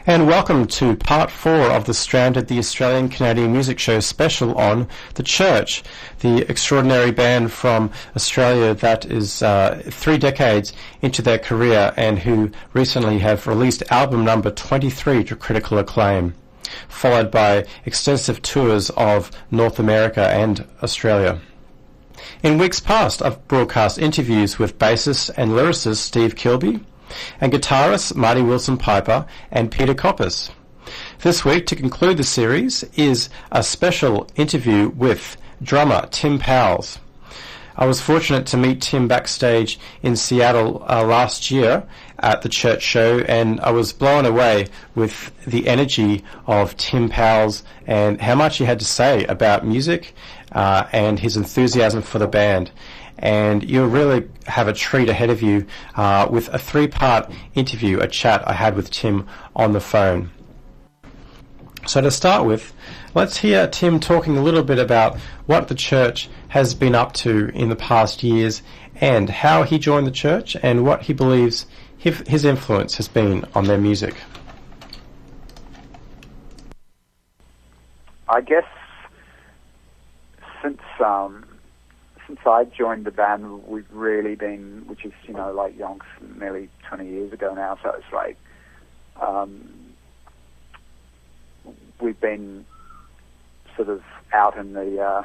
And welcome to part 4 of the Stranded, the Australian Canadian Music Show special on The Church, the extraordinary band from Australia that is 3 decades into their career and who recently have released album number 23 to critical acclaim, followed by extensive tours of North America and Australia. In weeks past, I've broadcast interviews with bassist and lyricist Steve Kilby, and guitarists Marty Wilson-Piper and Peter Koppes. This week, to conclude the series, is a special interview with drummer Tim Powles. I was fortunate to meet Tim backstage in Seattle last year at the Church show, and I was blown away with the energy of Tim Powles and how much he had to say about music and his enthusiasm for the band. And you'll really have a treat ahead of you with a 3-part interview, a chat I had with Tim on the phone. So to start with, let's hear Tim talking a little bit about what the Church has been up to in the past years and how he joined the Church and what he believes his influence has been on their music. I guess since I joined the band, we've really been, which is, like yonks, nearly 20 years ago now, so it's like, we've been sort of out in the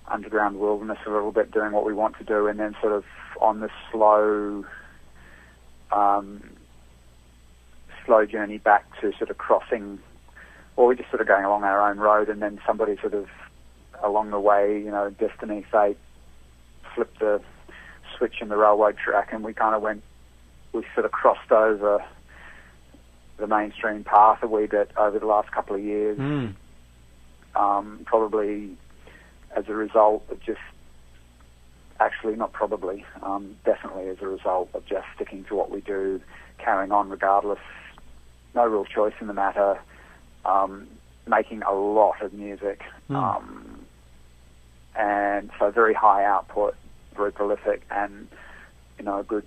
underground wilderness a little bit, doing what we want to do, and then sort of on this slow journey back to sort of crossing, or we're just sort of going along our own road, and then somebody sort of along the way, destiny, fate, flipped the switch in the railway track, and we sort of crossed over the mainstream path a wee bit over the last couple of years. Probably as a result of definitely as a result of just sticking to what we do, carrying on regardless, no real choice in the matter, making a lot of music, and so very high output, very prolific, and good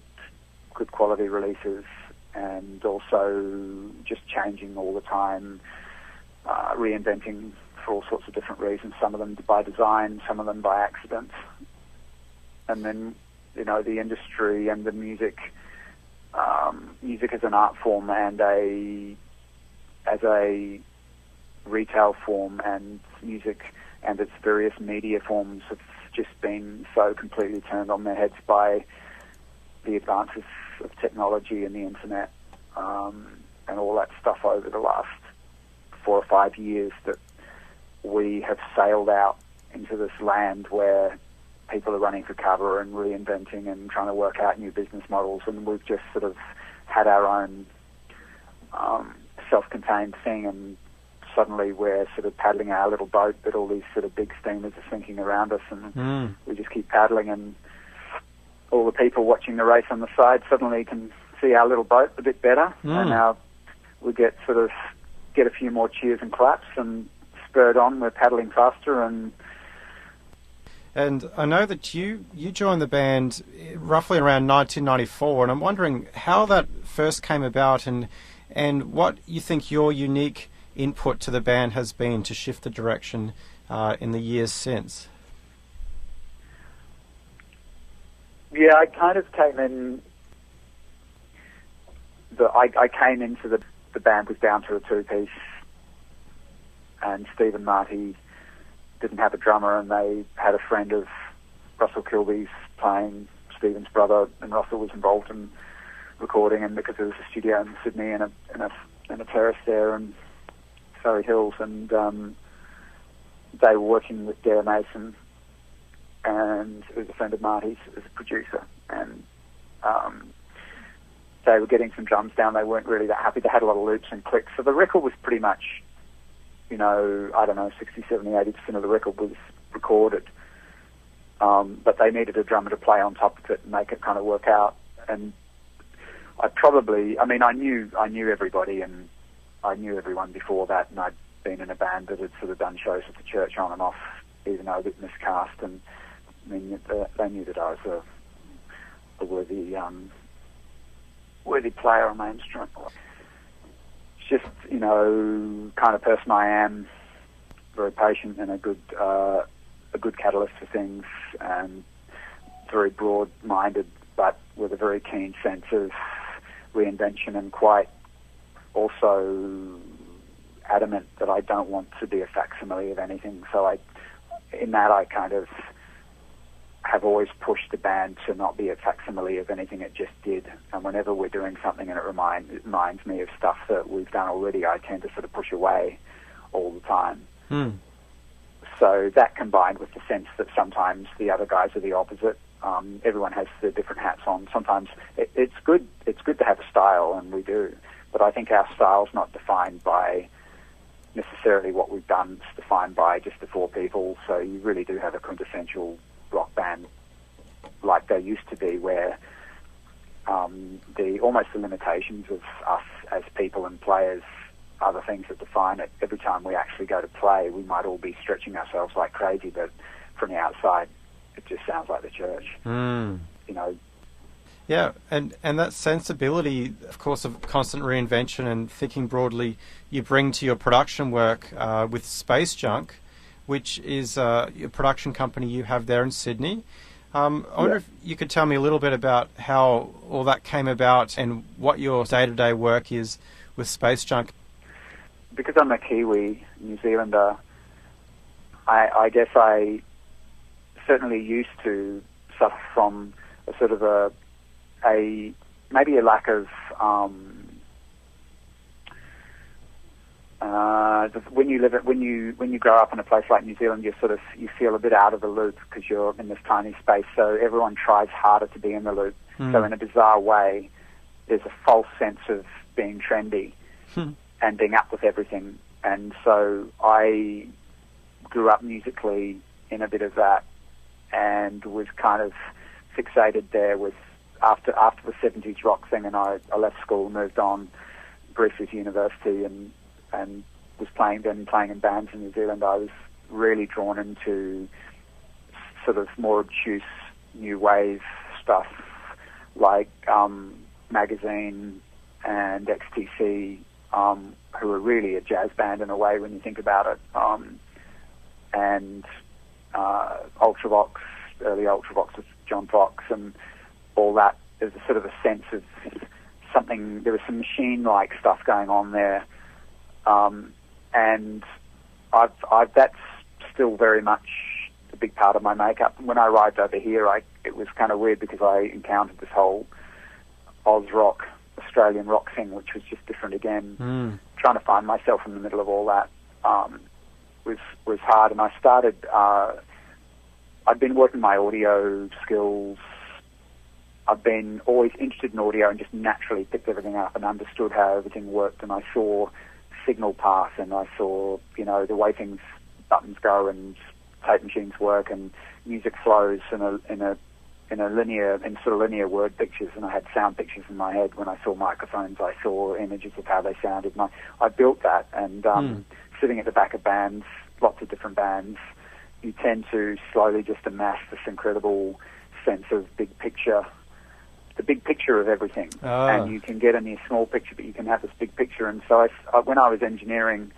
quality releases, and also just changing all the time, reinventing for all sorts of different reasons, some of them by design, some of them by accident. And then the industry and the music as an art form and as a retail form, and music and its various media forms have just been so completely turned on their heads by the advances of technology and the internet, and all that stuff over the last 4 or 5 years, that we have sailed out into this land where people are running for cover and reinventing and trying to work out new business models, and we've just sort of had our own self-contained thing, and suddenly we're sort of paddling our little boat, but all these sort of big steamers are sinking around us, and we just keep paddling, and all the people watching the race on the side suddenly can see our little boat a bit better, and now we get a few more cheers and claps, and spurred on, we're paddling faster. And I know that you joined the band roughly around 1994, and I'm wondering how that first came about, and what you think your unique input to the band has been to shift the direction in the years since. Yeah, I kind of came in. I came into the band was down to a 2-piece, and Steve and Marty didn't have a drummer, and they had a friend of Russell Kilby's playing, Stephen's brother, and Russell was involved in recording, and because there was a studio in Sydney and a terrace there in Surrey Hills, and they were working with Dare Mason, and it was a friend of Marty's as a producer, and they were getting some drums down. They weren't really that happy. They had a lot of loops and clicks, so the record was pretty much, 60, 70, 80% of the record was recorded, but they needed a drummer to play on top of it and make it kind of work out. And I knew everybody, and I knew everyone before that, and I'd been in a band that had sort of done shows at the Church on and off, even though a bit miscast, and they knew that I was a worthy player on my instrument. just, kind of person I am, very patient and a good catalyst for things, and very broad-minded, but with a very keen sense of reinvention, and quite also adamant that I don't want to be a facsimile of anything. So I kind of have always pushed the band to not be a facsimile of anything it just did. And whenever we're doing something and it reminds me of stuff that we've done already, I tend to sort of push away all the time. So that, combined with the sense that sometimes the other guys are the opposite. Everyone has the different hats on. Sometimes it's good to have a style, and we do. But I think our style's not defined by necessarily what we've done. It's defined by just the four people. So you really do have a quintessential rock band like they used to be, where almost the limitations of us as people and players are the things that define it. Every time we actually go to play, we might all be stretching ourselves like crazy, but from the outside, it just sounds like the church. Yeah, and that sensibility, of course, of constant reinvention and thinking broadly, you bring to your production work with Space Junk, which is a production company you have there in Sydney. I wonder if you could tell me a little bit about how all that came about and what your day-to-day work is with Space Junk. Because I'm a Kiwi, New Zealander, I guess I certainly used to suffer from a sort of maybe a lack of when you grow up in a place like New Zealand, you feel a bit out of the loop because you're in this tiny space. So everyone tries harder to be in the loop. So in a bizarre way, there's a false sense of being trendy and being up with everything. And so I grew up musically in a bit of that, and was kind of fixated there with after the 70s rock thing, and I left school, moved on briefly to university, and was playing in bands in New Zealand. I was really drawn into sort of more obtuse new wave stuff like Magazine and XTC, who are really a jazz band in a way when you think about it, and Ultravox, early Ultravox with John Fox, and all that. There's a sort of a sense of something. There was some machine-like stuff going on there, and that's still very much a big part of my makeup. When I arrived over here, it was kind of weird because I encountered this whole Oz rock, Australian rock thing, which was just different again. Trying to find myself in the middle of all that was hard, and I started. I'd been working my audio skills. I've been always interested in audio and just naturally picked everything up and understood how everything worked, and I saw signal path, and I saw, the way buttons go and tape machines work and music flows in linear word pictures, and I had sound pictures in my head. When I saw microphones, I saw images of how they sounded, and I built that. And sitting at the back of bands, lots of different bands, you tend to slowly just amass this incredible sense of big picture, the big picture of everything. And you can get a near small picture, but you can have this big picture. And so when I was engineering,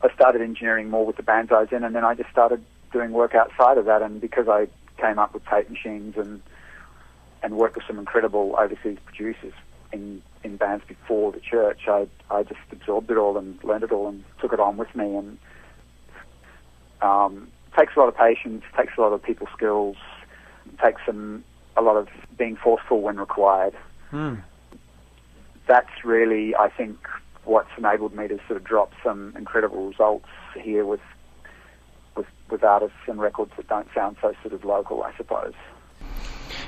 I started engineering more with the bands I was in, and then I just started doing work outside of that. And because I came up with tape machines and worked with some incredible overseas producers in bands before the church, I just absorbed it all and learned it all and took it on with me. And takes a lot of patience, takes a lot of people skills, takes a lot of being forceful when required. That's really, I think, what's enabled me to sort of drop some incredible results here with artists and records that don't sound so sort of local, I suppose.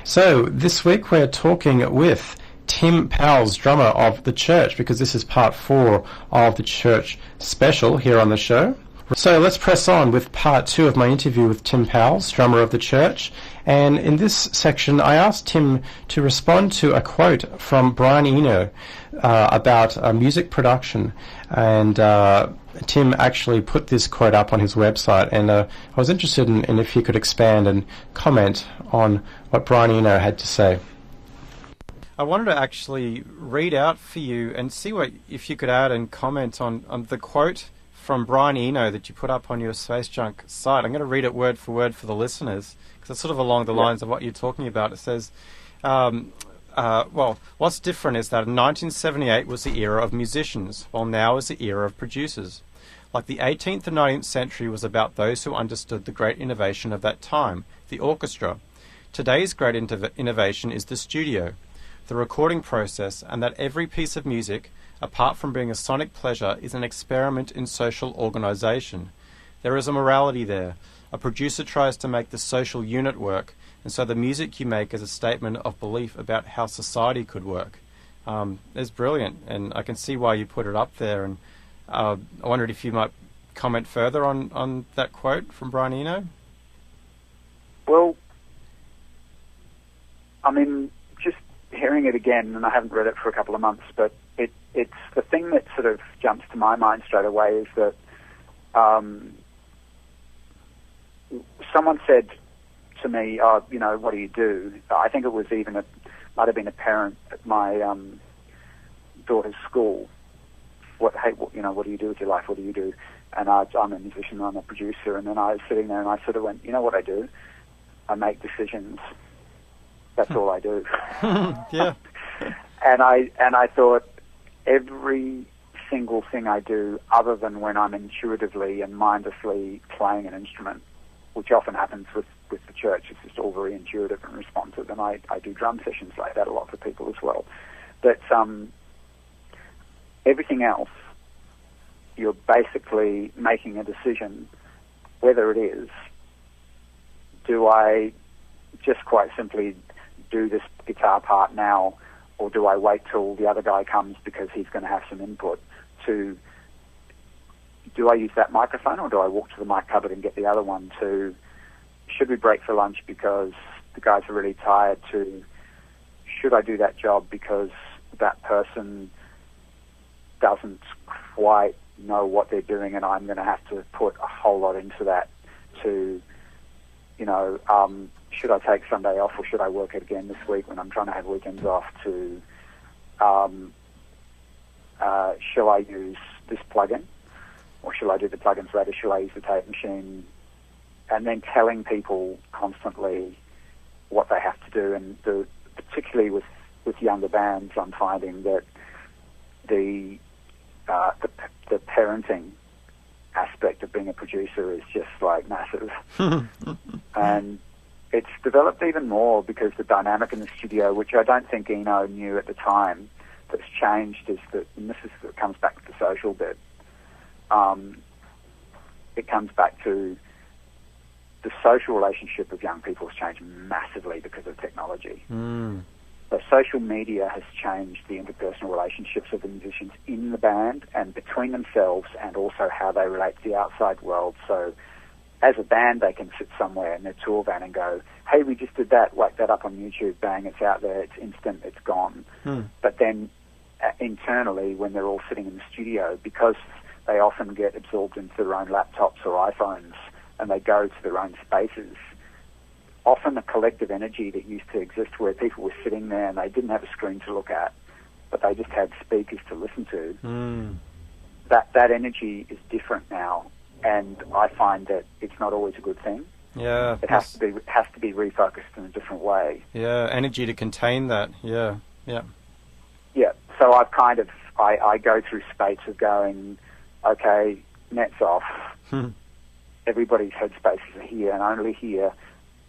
So this week we're talking with Tim Powles, drummer of The Church, because this is part 4 of The Church special here on the show. So let's press on with part 2 of my interview with Tim Powles, drummer of The Church. And in this section, I asked Tim to respond to a quote from Brian Eno about music production. And Tim actually put this quote up on his website. And I was interested in if he could expand and comment on what Brian Eno had to say. I wanted to actually read out for you and see if you could add and comment on the quote from Brian Eno that you put up on your Space Junk site. I'm going to read it word for the listeners, because it's sort of along the lines of what you're talking about. It says, well, what's different is that in 1978 was the era of musicians, while now is the era of producers. Like the 18th and 19th century was about those who understood the great innovation of that time, the orchestra. Today's great innovation is the studio, the recording process, and that every piece of music, apart from being a sonic pleasure, is an experiment in social organisation. There is a morality there. A producer tries to make the social unit work, and so the music you make is a statement of belief about how society could work. It's brilliant, and I can see why you put it up there. And I wondered if you might comment further on that quote from Brian Eno. Well, I mean, just hearing it again, and I haven't read it for a couple of months, but it's the thing that sort of jumps to my mind straight away is that someone said to me, "Oh, you know, what do you do?" I think it was might have been a parent at my daughter's school. What do you do with your life? What do you do? And I'm a musician, I'm a producer, and then I was sitting there and I sort of went, you know what I do? I make decisions. That's all I do. Yeah. And I thought every single thing I do, other than when I'm intuitively and mindlessly playing an instrument, which often happens with the church, it's just all very intuitive and responsive, and I do drum sessions like that a lot for people as well. But everything else, you're basically making a decision, whether it is, do I just quite simply do this guitar part now, or do I wait till the other guy comes because he's going to have some input? To do I use that microphone, or do I walk to the mic cupboard and get the other one? To should we break for lunch because the guys are really tired? To should I do that job because that person doesn't quite know what they're doing and I'm going to have to put a whole lot into that? To, should I take Sunday off, or should I work it again this week when I'm trying to have weekends off? To shall I use this plugin, or shall I do the plugins later? Shall I use the tape machine? And then telling people constantly what they have to do, and particularly with younger bands, I'm finding that the parenting aspect of being a producer is just like massive. And it's developed even more because the dynamic in the studio, which I don't think Eno knew at the time, that's changed is that, and this comes back to the social bit, it comes back to the social relationship of young people has changed massively because of technology. So social media has changed the interpersonal relationships of the musicians in the band and between themselves, and also how they relate to the outside world. So as a band, they can sit somewhere in their tour van and go, hey, we just did that, whack that up on YouTube, bang, it's out there, it's instant, it's gone. But then internally, when they're all sitting in the studio, because they often get absorbed into their own laptops or iPhones and they go to their own spaces, often the collective energy that used to exist where people were sitting there and they didn't have a screen to look at, but they just had speakers to listen to, that energy is different now. And I find that it's not always a good thing. Yeah, it has to be refocused in a different way. Yeah, energy to contain that. Yeah. So I've kind of I go through spates of going, okay, nets off. Everybody's headspaces are here and only here.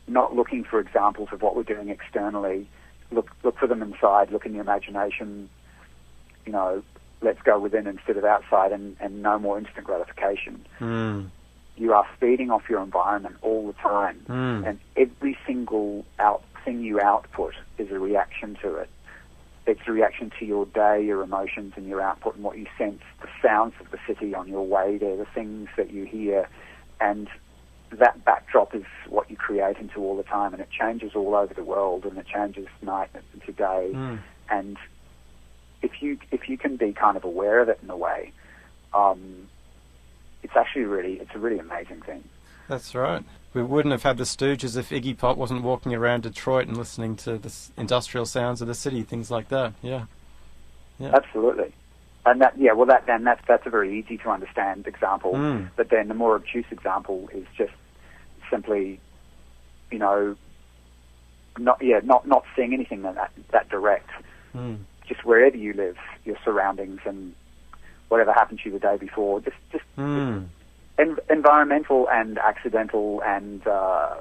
Not looking for examples of what we're doing externally. Look for them inside. Look in the imagination. Let's go within instead of outside, and no more instant gratification. You are feeding off your environment all the time, and every single thing you output is a reaction to it. It's a reaction to your day, your emotions, and your output, and what you sense, the sounds of the city on your way there, the things that you hear, and that backdrop is what you create into all the time, and it changes all over the world, and it changes night into day, and if you can be kind of aware of it in a way, it's a really amazing thing. That's right. We wouldn't have had the Stooges if Iggy Pop wasn't walking around Detroit and listening to the industrial sounds of the city, things like that. Yeah. Absolutely. And that's a very easy to understand example. But then the more obtuse example is just simply, not seeing anything that direct. Just wherever you live, your surroundings and whatever happened to you the day before, just environmental and accidental and I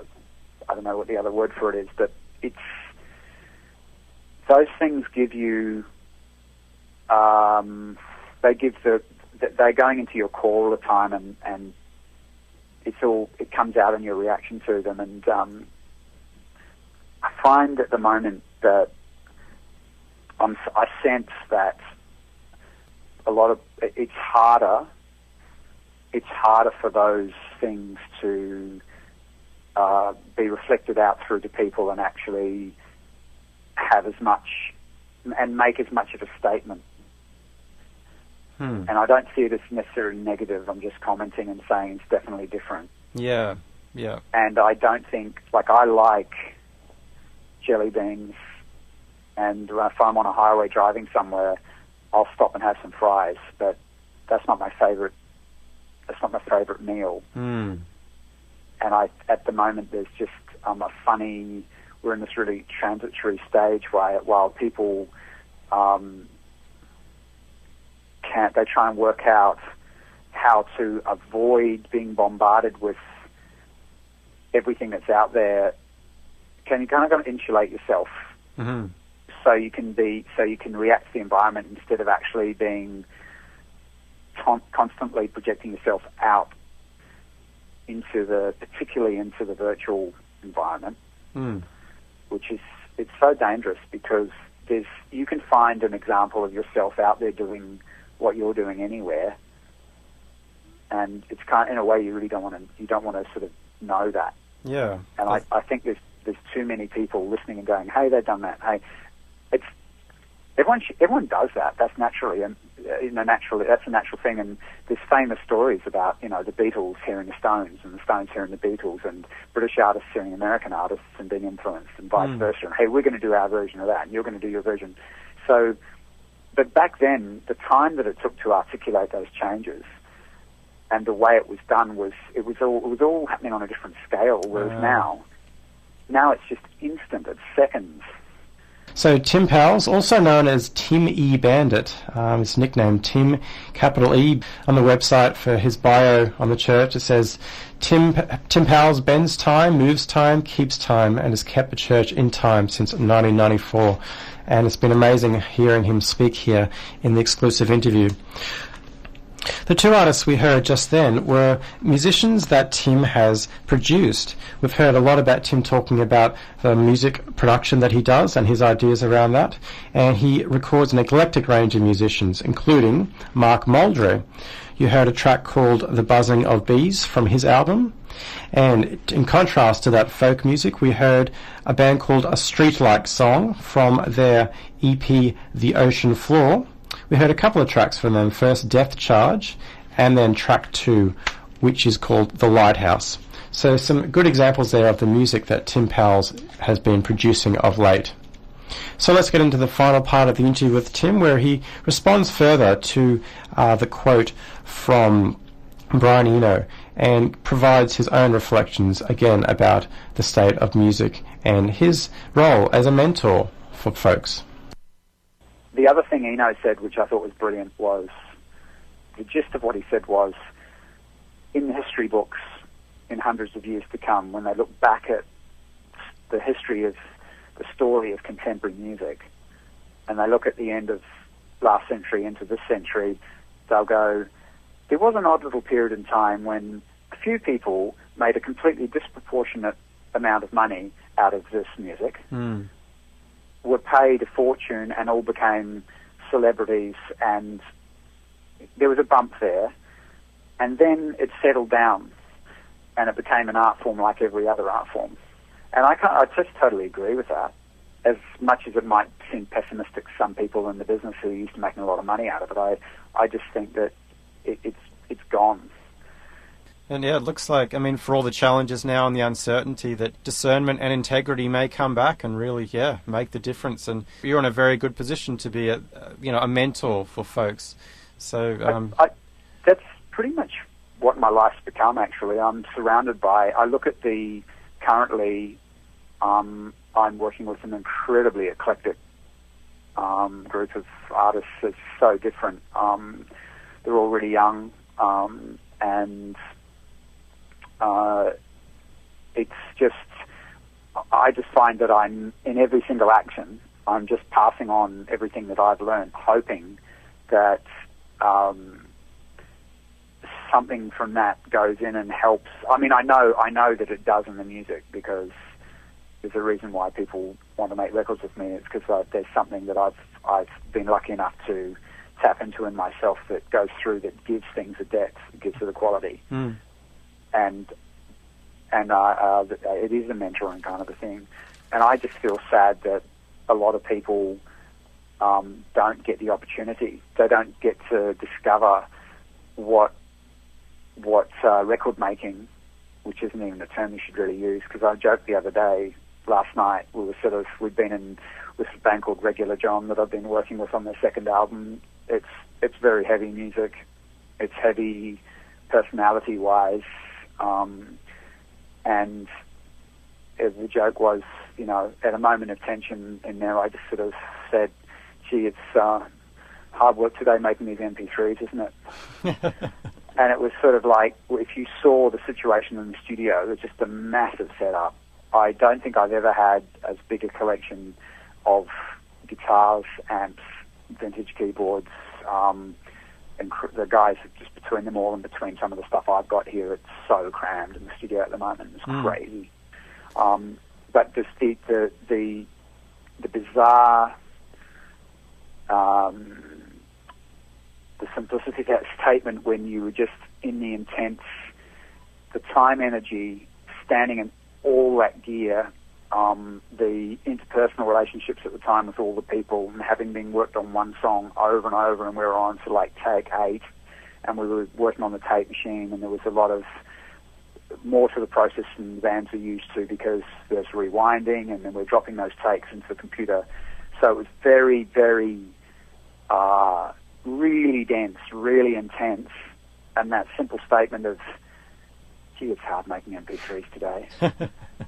don't know what the other word for it is, but it's those things give you. They're going into your core all the time, and it comes out in your reaction to them. And I find at the moment that I sense that a lot of it's harder for those things to be reflected out through to people and actually have as much and make as much of a statement. And I don't see it as necessarily negative. I'm just commenting and saying it's definitely different. Yeah. And I don't think, I like jelly beans, and if I'm on a highway driving somewhere, I'll stop and have some fries, but that's not my favorite meal. And at the moment there's just we're in this really transitory stage while people they try and work out how to avoid being bombarded with everything that's out there. Can you kind of insulate yourself so you can react to the environment instead of actually being constantly projecting yourself out particularly into the virtual environment, which it's so dangerous because you can find an example of yourself out there doing what you're doing anywhere, and it's kind of, in a way, you don't want to sort of know that. Yeah. And I think there's too many people listening and going, hey, they've done that. Hey, everyone does that. That's naturally, and that's a natural thing. And there's famous stories about the Beatles hearing the Stones and the Stones hearing the Beatles, and British artists hearing American artists and being influenced, and vice versa. And hey, we're going to do our version of that, and you're going to do your version. So. But back then, the time that it took to articulate those changes and the way it was done was all happening on a different scale. Whereas now it's just instant. It's seconds. So Tim Powles, also known as Tim E. Bandit, his nickname Tim, capital E, on the website for his bio on the church, it says, Tim Powles bends time, moves time, keeps time, and has kept the church in time since 1994. And it's been amazing hearing him speak here in the exclusive interview. The two artists we heard just then were musicians that Tim has produced. We've heard a lot about Tim talking about the music production that he does and his ideas around that. And he records an eclectic range of musicians, including Mark Muldrow. You heard a track called The Buzzing of Bees from his album. And in contrast to that folk music, we heard a band called A Street-Like Song from their EP The Ocean Floor. We heard a couple of tracks from them, first Death Charge, and then track 2, which is called The Lighthouse. So some good examples there of the music that Tim Powles has been producing of late. So let's get into the final part of the interview with Tim, where he responds further to the quote from Brian Eno and provides his own reflections again about the state of music and his role as a mentor for folks. The other thing Eno said, which I thought was brilliant, was the gist of what he said was, in the history books in hundreds of years to come, when they look back at the history of the story of contemporary music, and they look at the end of last century into this century, they'll go, there was an odd little period in time when a few people made a completely disproportionate amount of money out of this music, were paid a fortune, and all became celebrities, and there was a bump there, and then it settled down, and it became an art form like every other art form. And I just totally agree with that. As much as it might seem pessimistic to some people in the business who are used to making a lot of money out of it, I just think that it's gone. And yeah, it looks like, I mean, for all the challenges now and the uncertainty, that discernment and integrity may come back and really, yeah, make the difference. And you're in a very good position to be a mentor for folks. So that's pretty much what my life's become, actually. I'm surrounded by, I look at currently, I'm working with an incredibly eclectic group of artists. It's so different. They're all really young, and it's just, I just find that I'm, in every single action, I'm just passing on everything that I've learned, hoping that something from that goes in and helps. I mean, I know that it does in the music, because there's a reason why people want to make records with me. It's because there's something that I've been lucky enough to tap into in myself that goes through, that gives things a depth, gives it a quality. And it is a mentoring kind of a thing. And I just feel sad that a lot of people don't get the opportunity. They don't get to discover what record making, which isn't even a term you should really use, because I joked the other day, last night, we'd been in with a band called Regular John that I've been working with on their second album. It's very heavy music. It's heavy personality-wise. And the joke was, at a moment of tension in there, I just sort of said, gee, it's hard work today making these MP3s, isn't it? And it was sort of like, if you saw the situation in the studio, it was just a massive setup. I don't think I've ever had as big a collection of guitars, amps, vintage keyboards, and the guys, just between them all and between some of the stuff I've got here, it's so crammed in the studio at the moment. It's crazy. But just the bizarre, the simplicity of that statement, when you were just in the intense, the time, energy, standing in all that gear, the interpersonal relationships at the time with all the people, and having been worked on one song over and over, and we were on to like take 8, and we were working on the tape machine, and there was a lot of more to the process than bands are used to, because there's rewinding, and then we're dropping those takes into the computer. So it was very, very, really dense, really intense, and that simple statement of, gee, it's hard making MP3s today.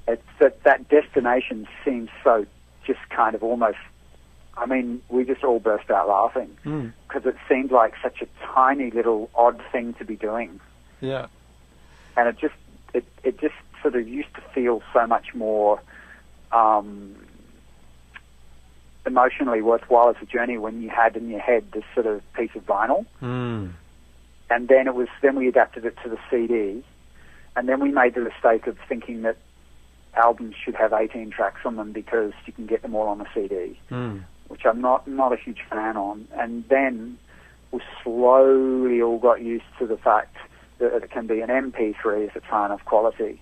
It's that destination seems so just kind of almost, I mean, we just all burst out laughing, because it seemed like such a tiny little odd thing to be doing. Yeah. And it just sort of used to feel so much more emotionally worthwhile as a journey when you had in your head this sort of piece of vinyl. And then we adapted it to the CD, and then we made the mistake of thinking that albums should have 18 tracks on them because you can get them all on a CD, which I'm not a huge fan on. And then we slowly all got used to the fact that it can be an MP3 if it's high enough quality.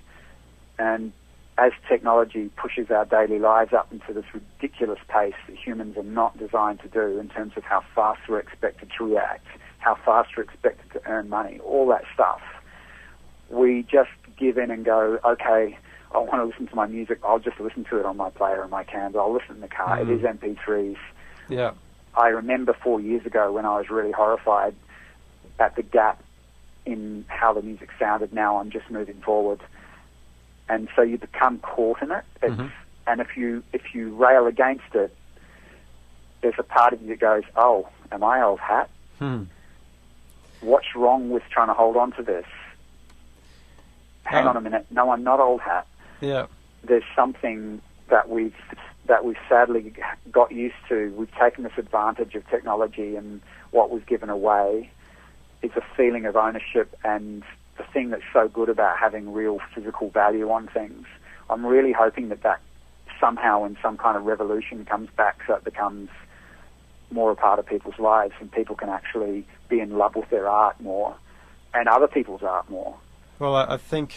And as technology pushes our daily lives up into this ridiculous pace that humans are not designed to do, in terms of how fast we're expected to react, how fast we're expected to earn money, all that stuff, we just give in and go, okay, I want to listen to my music, I'll just listen to it on my player and my Canva, I'll listen in the car, it is MP3s. Yeah. I remember 4 years ago when I was really horrified at the gap in how the music sounded. Now I'm just moving forward. And so you become caught in it. And if you rail against it, there's a part of you that goes, oh, am I old hat? What's wrong with trying to hold on to this? Hang on a minute. No, I'm not old hat. Yeah. There's something that we've sadly got used to. We've taken this advantage of technology, and what we've given away is a feeling of ownership, and the thing that's so good about having real physical value on things. I'm really hoping that somehow in some kind of revolution comes back, so it becomes more a part of people's lives, and people can actually be in love with their art more, and other people's art more. Well, I think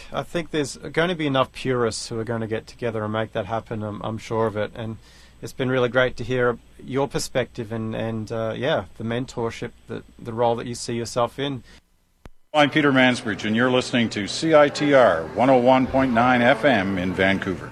there's going to be enough purists who are going to get together and make that happen. I'm sure of it. And it's been really great to hear your perspective and the mentorship, the role that you see yourself in. I'm Peter Mansbridge, and you're listening to CiTR 101.9 FM in Vancouver.